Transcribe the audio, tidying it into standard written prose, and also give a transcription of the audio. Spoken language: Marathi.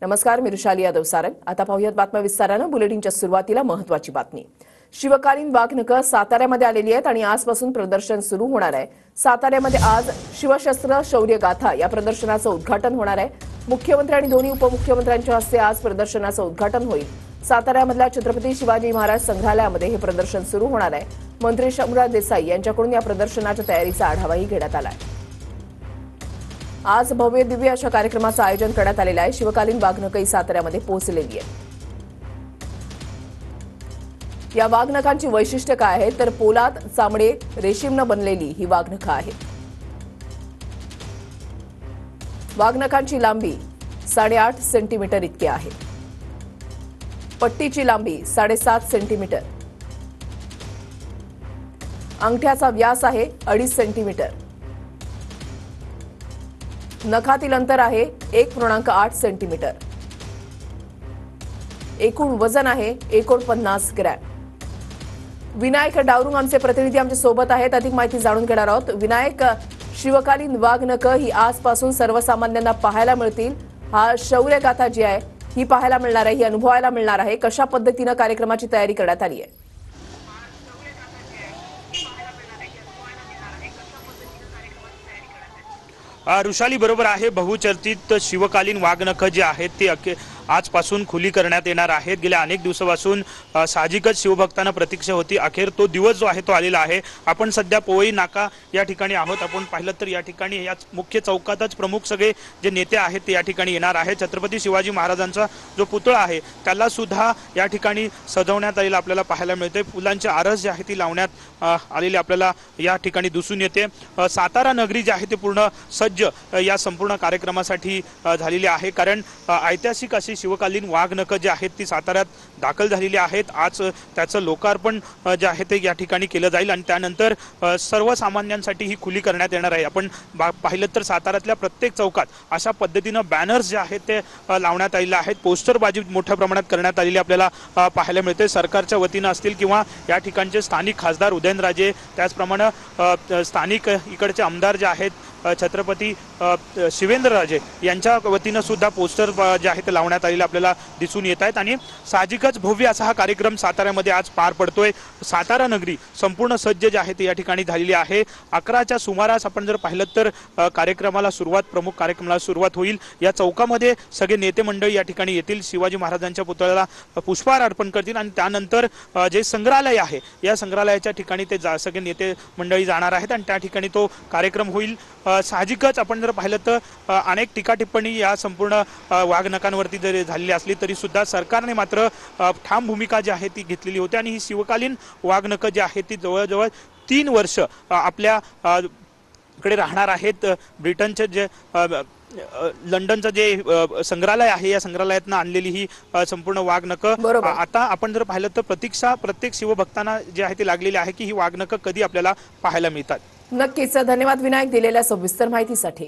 नमस्कार, मी रुशाली यादव सारंग। आता पाहूयात बातम्या विस्ताराने। बुलेटिनच्या सुरुवातीला महत्त्वाची बातमी। शिवकालीन वाघनखं साताऱ्यामध्ये आलेली आहेत आणि आजपासून प्रदर्शन सुरू होणार आहे। साताऱ्यामध्ये आज शिवशस्त्र शौर्य गाथा या प्रदर्शनाचं उद्घाटन होणार आहे। मुख्यमंत्री आणि दोन्ही उपमुख्यमंत्र्यांच्या हस्ते आज प्रदर्शनाचं उद्घाटन होईल। साताऱ्यामधल्या छत्रपती शिवाजी महाराज संग्रहालयामध्ये हे प्रदर्शन सुरू होणार आहे। मंत्री शंभूराज देसाई यांच्याकडून या प्रदर्शनाच्या तयारीचा आढावाही घेण्यात आला आहे। आज भव्य दिव्य अशा कार्यक्रमाचं आयोजन करण्यात आलेलं आहे। शिवकालीन वाघनखं साताऱ्यामध्ये पोहोचलेली आहे। या वाघनखांची वैशिष्ट्य काय आहे तर पोलाद, चामडे, रेशीमनं बनलेली ही वाघनखं आहेत। वाघनखांची लांबी 8.5 सेंटीमीटर इतकी आहे। पट्टीची लांबी 7.5 सेंटीमीटर। अंगठ्याचा व्यास आहे 2.5 सेंटीमीटर। नखातील अंतर आहे 1.8 सेंटीमीटर। एकूण वजन आहे 49 ग्रॅम। विनायक डावरुंग आमचे प्रतिनिधी आमच्या सोबत आहेत। अधिक माहिती जाणून घेणार आहोत। विनायक, शिवकालीन वाघनखं ही आजपासून सर्वसामान्यांना पाहायला मिळतील। हा शौर्यगाथा जी आहे ही पाहायला मिळणार आहे, ही अनुभवायला मिळणार आहे। कशा पद्धतीने कार्यक्रमाची तयारी करण्यात आली आहे? रुशाली बरोबर आहे। बहुचर्चित शिवकालीन वाघनखं जी आहेत ती आजपासून खुली करण्यात येणार आहेत। गेल्या अनेक दिवसापासून साहजिकच शिवभक्तांना प्रतीक्षा होती। अखेर तो दिवस जो आहे तो आलेला आहे। आपण सध्या पोवई नाका या ठिकाणी आहोत। आपण पाहिलं तर या ठिकाणी या मुख्य चौकातच प्रमुख सगळे जे नेते आहेत ते या ठिकाणी येणार आहेत। छत्रपती शिवाजी महाराजांचा जो पुतळा आहे त्याला सुद्धा या ठिकाणी सजवण्यात आलेला आपल्याला पाहायला मिळते। फुलांची आरस जी आहे ती लावण्यात आलेली आपल्याला या ठिकाणी दिसून येते। सातारा नगरी जी आहे ती पूर्ण सज्ज या संपूर्ण कार्यक्रमासाठी झालेली आहे। कारण ऐतिहासिक अशी शिवकालीन वाघनखं जी आहेत ती साताऱ्यात दाखल झालेली आहेत। आज त्याचं लोकार्पण जे आहे ते या ठिकाणी केलं जाईल आणि त्यानंतर सर्वसामान्यांसाठी ही खुली करण्यात येणार आहे। आपण पाहिलं तर साताऱ्यातल्या प्रत्येक चौकात अशा पद्धतीनं बॅनर्स जे आहेत ते लावण्यात आलेले आहेत। पोस्टरबाजी मोठ्या प्रमाणात करण्यात आलेली आपल्याला पाहायला मिळते। सरकारच्या वतीनं असतील किंवा या ठिकाणचे स्थानिक खासदार उदयनराजे, त्याचप्रमाणे स्थानिक इकडचे आमदार जे आहेत छत्रपती शिवेंद्रराजे यांच्या वतीनं सुद्धा पोस्टर जे आहे ते लावण्यात आलेले आपल्याला दिसून येत आहेत। आणि साहजिकच भव्य असा हा कार्यक्रम साताऱ्यामध्ये आज पार पडतोय। सातारा नगरी संपूर्ण सज्ज जे आहे ते या ठिकाणी झालेली आहे। 11च्या सुमारास आपण जर पाहिलं तर प्रमुख कार्यक्रमाला सुरुवात होईल। या चौकामध्ये सगळे नेते मंडळी या ठिकाणी येतील, शिवाजी महाराजांच्या पुतळ्याला पुष्पहार अर्पण करतील आणि त्यानंतर जे संग्रहालय आहे या संग्रहालयाच्या ठिकाणी ते सगळे नेते मंडळी जाणार आहेत आणि त्या ठिकाणी तो कार्यक्रम होईल। साहजिकच आपण जर पाहिलं तर अनेक टीका टिप्पणी या संपूर्ण वाघनखांवरती जरी झालेली असली तरी सुद्धा सरकारने मात्र ठाम भूमिका जी आहे ती घेतलेली होती आणि ही शिवकालीन वाघनखं जी आहे ती जवळजवळ 3 वर्ष आपल्या कडे राहणार आहेत। ब्रिटनचे जे लंडनचं जे संग्रहालय आहे या संग्रहालयातनं आणलेली ही संपूर्ण वाघनखं आता आपण जर पाहिलं तर प्रतीक्षा प्रत्येक शिवभक्तांना जे आहे ती लागलेली आहे की ही वाघनखं कधी आपल्याला पाहायला मिळतात। नक्कीच धन्यवाद विनायक दिलेल्या सविस्तर माहितीसाठी।